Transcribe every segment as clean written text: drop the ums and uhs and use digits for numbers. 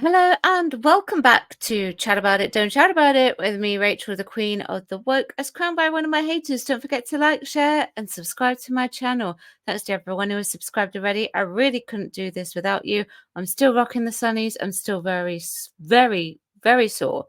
Hello and welcome back to Chat About It, Don't Chat About It with me, Rachel, the Queen of the Woke, as crowned by one of my haters. Don't forget to like, share, and subscribe to my channel. Thanks to everyone who has subscribed already. I really couldn't do this without you. I'm still rocking the sunnies. I'm still very sore.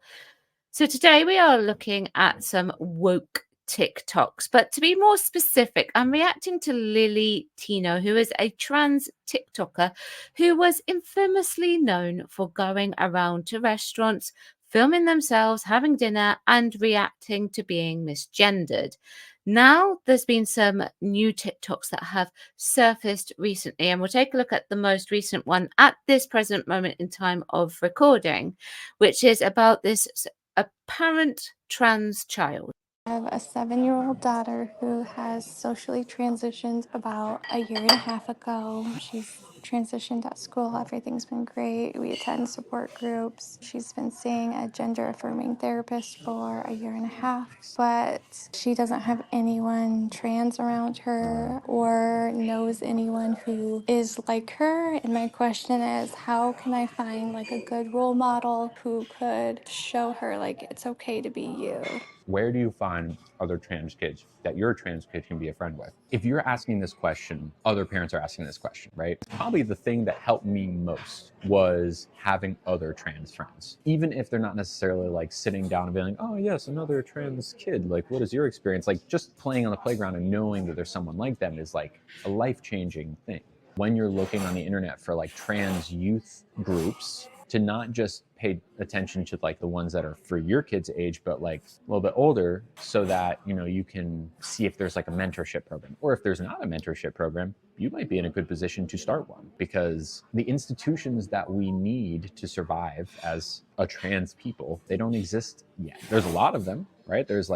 So today we are looking at some woke TikToks, but to be more specific, I'm reacting to Lily Tino, who is a trans TikToker who was infamously known for going around to restaurants, filming themselves having dinner, and reacting to being misgendered. Now, there's been some new TikToks that have surfaced recently, and we'll take a look at the most recent one at this present moment in time of recording, which is about this apparent trans child. I have a 7-year-old daughter who has socially transitioned about a year and a half ago. She's transitioned at school. Everything's been great. We attend support groups. She's been seeing a gender affirming therapist for a year and a half, but she doesn't have anyone trans around her or knows anyone who is like her. And my question is, how can I find like a good role model who could show her like it's okay to be you? Where do you find other trans kids that your trans kid can be a friend with? If you're asking this question, other parents are asking this question, right? Probably the thing that helped me most was having other trans friends. Even if they're not necessarily like sitting down and being like, oh yes, another trans kid, like what is your experience? Like just playing on the playground and knowing that there's someone like them is like a life-changing thing. When you're looking on the internet for like trans youth groups, to not just pay attention to like the ones that are for your kid's age, but like a little bit older, so that, you know, you can see if there's like a mentorship program, or if there's not a mentorship program, you might be in a good position to start one, because the institutions that we need to survive as a trans people, they don't exist yet. There's a lot of them, right? There's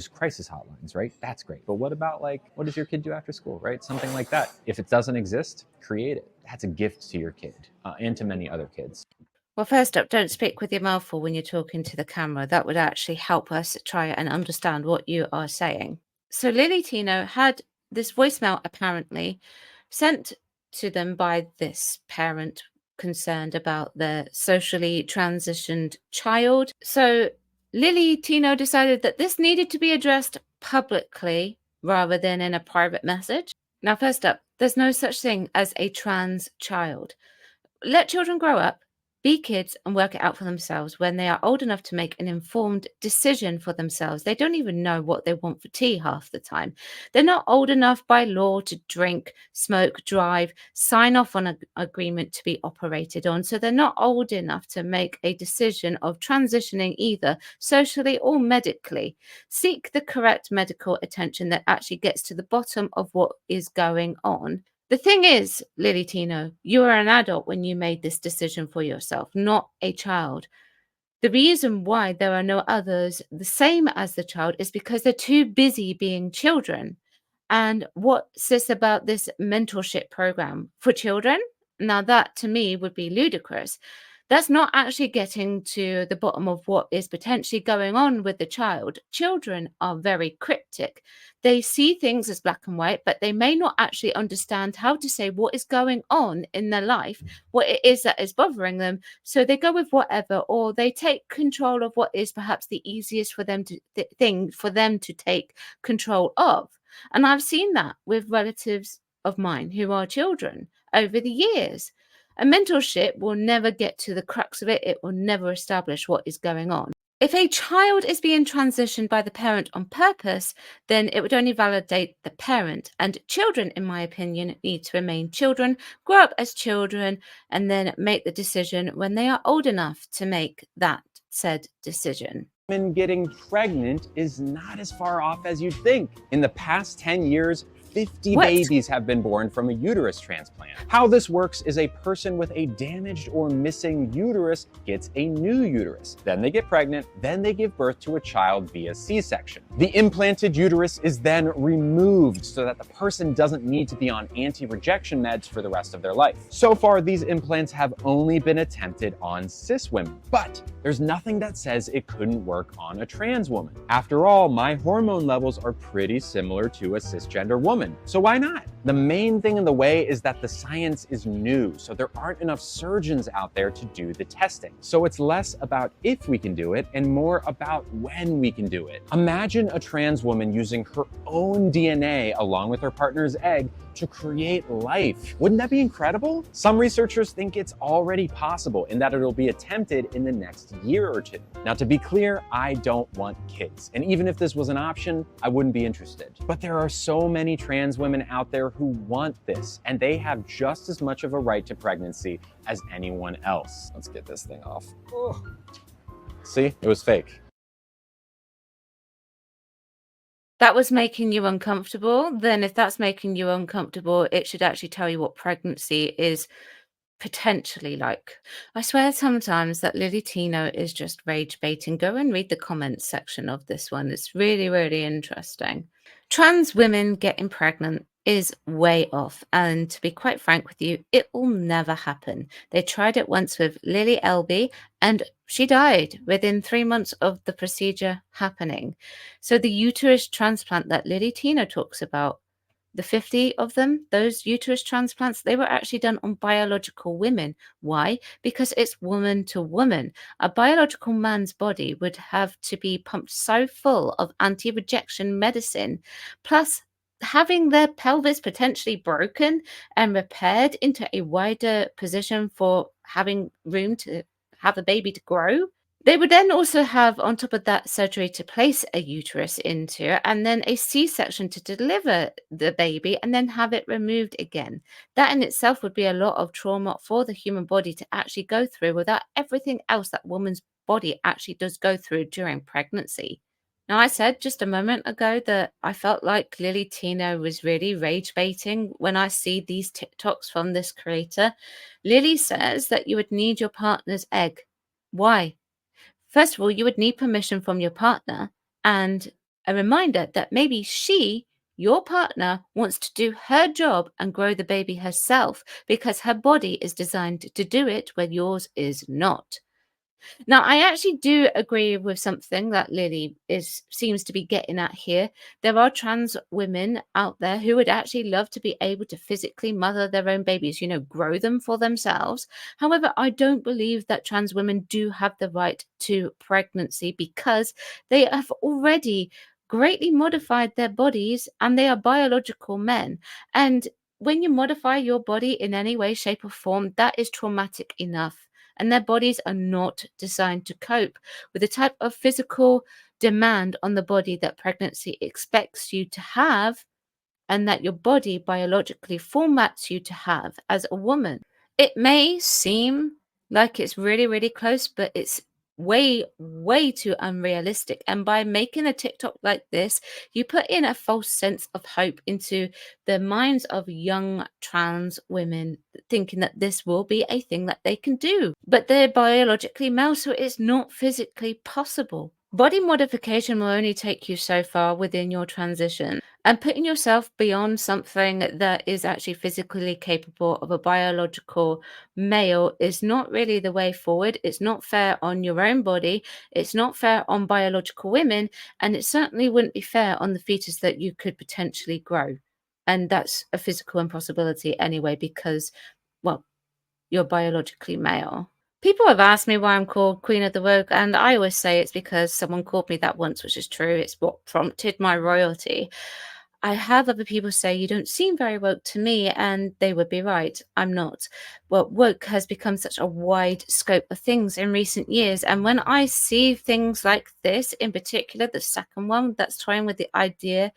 crisis hotlines, right? That's great. But what about like, what does your kid do after school, right? Something like that. If it doesn't exist, create it. That's a gift to your kid and to many other kids. Well, first up, don't speak with your mouth full when you're talking to the camera. That would actually help us try and understand what you are saying. So Lily Tino had this voicemail apparently sent to them by this parent concerned about their socially transitioned child. So Lily Tino decided that this needed to be addressed publicly rather than in a private message. Now, first up, there's no such thing as a trans child. Let children grow up, be kids, and work it out for themselves when they are old enough to make an informed decision for themselves. They don't even know what they want for tea half the time. They're not old enough by law to drink, smoke, drive, sign off on an agreement to be operated on. So they're not old enough to make a decision of transitioning either socially or medically. Seek the correct medical attention that actually gets to the bottom of what is going on. The thing is, Lily Tino, you were an adult when you made this decision for yourself, not a child. The reason why there are no others the same as the child is because they're too busy being children. And what's this about this mentorship program for children? Now, that to me would be ludicrous. That's not actually getting to the bottom of what is potentially going on with the child. Children are very cryptic. They see things as black and white, but they may not actually understand how to say what is going on in their life, what it is that is bothering them. So they go with whatever, or they take control of what is perhaps the easiest for them to thing for them to take control of. And I've seen that with relatives of mine who are children over the years. A mentorship will never get to the crux of it. It will never establish what is going on. If a child is being transitioned by the parent on purpose, then it would only validate the parent. And children, in my opinion, need to remain children, grow up as children, and then make the decision when they are old enough to make that said decision. Women getting pregnant is not as far off as you'd think. In the past 10 years, 50 babies have been born from a uterus transplant. How this works is a person with a damaged or missing uterus gets a new uterus. Then they get pregnant, then they give birth to a child via C-section. The implanted uterus is then removed so that the person doesn't need to be on anti-rejection meds for the rest of their life. So far, these implants have only been attempted on cis women, but there's nothing that says it couldn't work on a trans woman. After all, my hormone levels are pretty similar to a cisgender woman. So why not? The main thing in the way is that the science is new, so there aren't enough surgeons out there to do the testing. So it's less about if we can do it and more about when we can do it. Imagine a trans woman using her own DNA along with her partner's egg to create life. Wouldn't that be incredible? Some researchers think it's already possible and that it'll be attempted in the next year or two. Now, to be clear, I don't want kids. And even if this was an option, I wouldn't be interested. But there are so many trans women out there who want this, and they have just as much of a right to pregnancy as anyone else. Let's get this thing off. Oh. See, it was fake. That was making you uncomfortable, then if that's making you uncomfortable, it should actually tell you what pregnancy is potentially like. I swear sometimes that Lily Tino is just rage baiting. Go and read the comments section of this one. It's really, really interesting. Trans women getting pregnant is way off. And to be quite frank with you, it will never happen. They tried it once with Lily Elby and she died within 3 months of the procedure happening. So the uterus transplant that Lily Tino talks about, the 50 of them, those uterus transplants, they were actually done on biological women. Why? Because it's woman to woman. A biological man's body would have to be pumped so full of anti-rejection medicine, plus having their pelvis potentially broken and repaired into a wider position for having room to have a baby to grow. They would then also have, on top of that, surgery to place a uterus into, and then a C-section to deliver the baby, and then have it removed again. That in itself would be a lot of trauma for the human body to actually go through without everything else that woman's body actually does go through during pregnancy. Now, I said just a moment ago that I felt like Lily Tino was really rage baiting when I see these TikToks from this creator. Lily says that you would need your partner's egg. Why? First of all, you would need permission from your partner and a reminder that maybe she, your partner, wants to do her job and grow the baby herself because her body is designed to do it where yours is not. Now, I actually do agree with something that Lily seems to be getting at here. There are trans women out there who would actually love to be able to physically mother their own babies, grow them for themselves. However, I don't believe that trans women do have the right to pregnancy because they have already greatly modified their bodies and they are biological men. And when you modify your body in any way, shape, or form, that is traumatic enough, and their bodies are not designed to cope with the type of physical demand on the body that pregnancy expects you to have and that your body biologically formats you to have as a woman. It may seem like it's really, really close, but it's way, way too unrealistic. And by making a TikTok like this, you put in a false sense of hope into the minds of young trans women, thinking that this will be a thing that they can do. But they're biologically male, so it's not physically possible. Body modification will only take you so far within your transition. And putting yourself beyond something that is actually physically capable of a biological male is not really the way forward. It's not fair on your own body. It's not fair on biological women. And it certainly wouldn't be fair on the fetus that you could potentially grow. And that's a physical impossibility anyway, because, well, you're biologically male. People have asked me why I'm called Queen of the Woke, and I always say it's because someone called me that once, which is true. It's what prompted my royalty. I have other people say you don't seem very woke to me, and they would be right. I'm not. Well, woke has become such a wide scope of things in recent years, and when I see things like this, in particular, the second one that's toying with the idea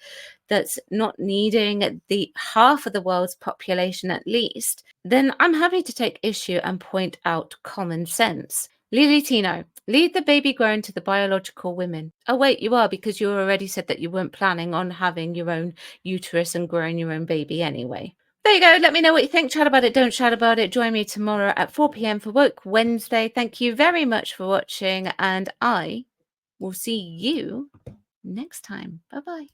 that's not needing the half of the world's population at least, then I'm happy to take issue and point out common sense. Lily Tino, lead the baby grown to the biological women. Oh, wait, you are, because you already said that you weren't planning on having your own uterus and growing your own baby anyway. There you go. Let me know what you think. Chat about it. Don't chat about it. Join me tomorrow at 4 p.m. for Woke Wednesday. Thank you very much for watching, and I will see you next time. Bye-bye.